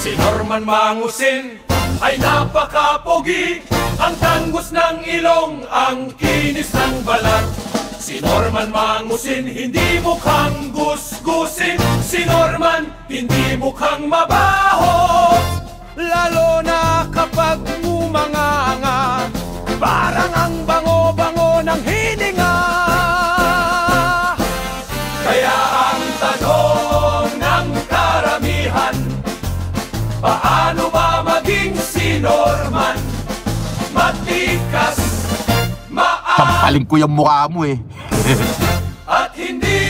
Si Norman Mangusin ay napakapogi, ang tangos ng ilong, ang kinis ng balat. Si Norman Mangusin hindi mukhang gusgusin, si Norman hindi mukhang mabaho. Lalo na kapag umanganga, parang ang bango-bango ng hininga. Kaya ang tanong ng karamihan, paano ba maging si Norman? Matikas, Sampaling ko yung mukha mo eh. at hindi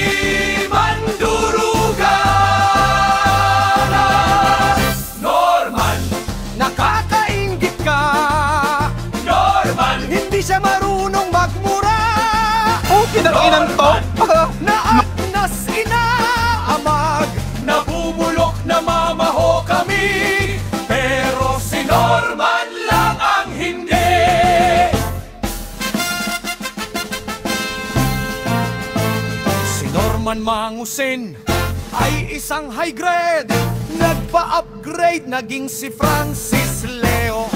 mandurugan. Norman, nakakaingit ka. Norman, hindi siya marunong magmura. Oh, pinag-inan to. Naagnas inaamag, nabubulok na mamaho kami, pero si Norman lang ang hindi. Si Norman Mangusin ay isang high grade, nagpa-upgrade, naging si Francis Leo.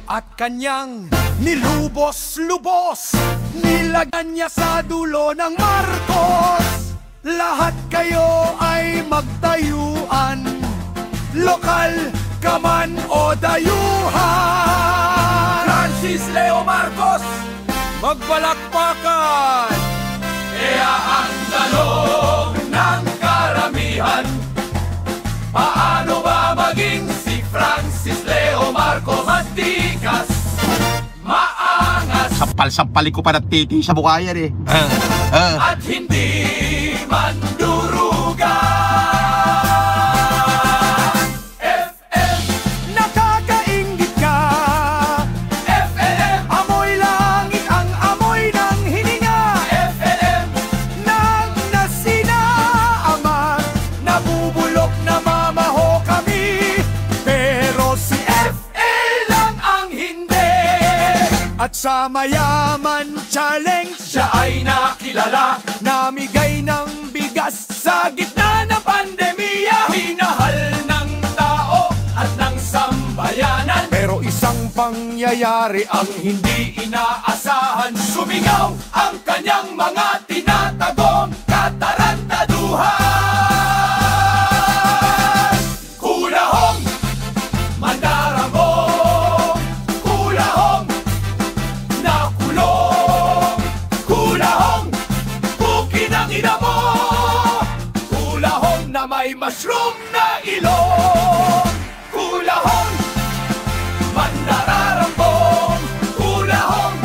At kanyang nilubos-lubos, nilagyan niya sa dulo ng Marcos. Lahat kayo ay magtayuan, lokal ka man o dayuhan. Francis Leo Marcos, magbalakpakan! Kaya ang tanong ng karamihan, paano ba maging si Francis Leo Marcos? Matikas, maangas, Sampal-sampalin ko pa ng titi sa mukha yan eh. at hindi mandurugan. FM, nakakaingit ka. FLM, amoy langit ang amoy ng hininga. FLM, nang nasinaamag, nabubulok na mamaho kami, pero si FL lang ang hindi. At sa Mayaman Challenge, siya ay nakilala, namigay ng bigas sa gitna ng pandemya. Minahal ng tao at ng sambayanan, pero isang pangyayari ang hindi inaasahan. Sumingaw ang kanyang mga tinatagong katarantaduhan. Kulahong, mandarabong, kulahong, nakulong, kulahong, bukin ang ina mo, kulahong na may mushroom na ilong, kulahong, mandararambong, kulahong,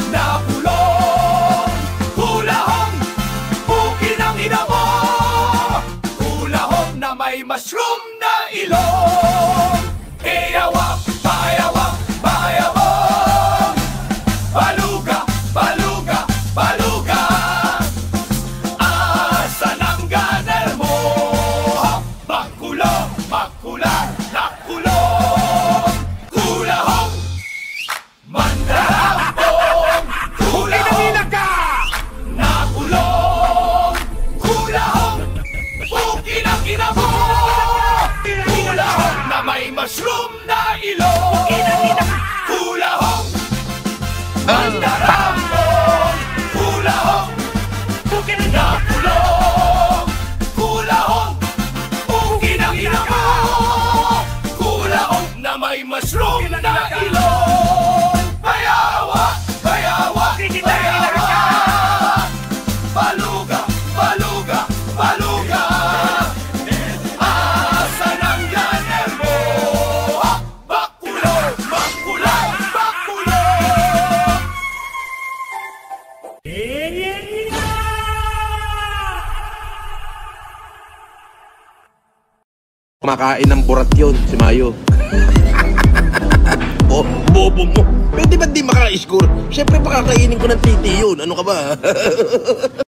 nakulong, kulahong, bukin ang ina mo, kulahong na may mushroom na ilong. Iyawa, bayawa, bayabong, baluga, baluga, baluga. Asan ang ganer mo? Magkulong, magkulan, nakulong. Kulahong, mandarambong, kulahong, nakulong. Kulahong, bukin ang ina mo. Kulahong na may mushroom na ilong. Kulahong, mandarambong, kulahong, nakulong. Kulahong, bukin ang ina mo. Kulahong na may mushroom na ilong. Bayawa, bayawa, bayawa. Baluga, baluga, baluga. Asan ang ganer mo? Bakulong, bakulan, bakulong. Kumakain ng burat yun, si Mayo. Oh, bobo mo. Pwede ba di makaka-score? Siyempre pakakainin ko ng titi yun. Ano ka ba?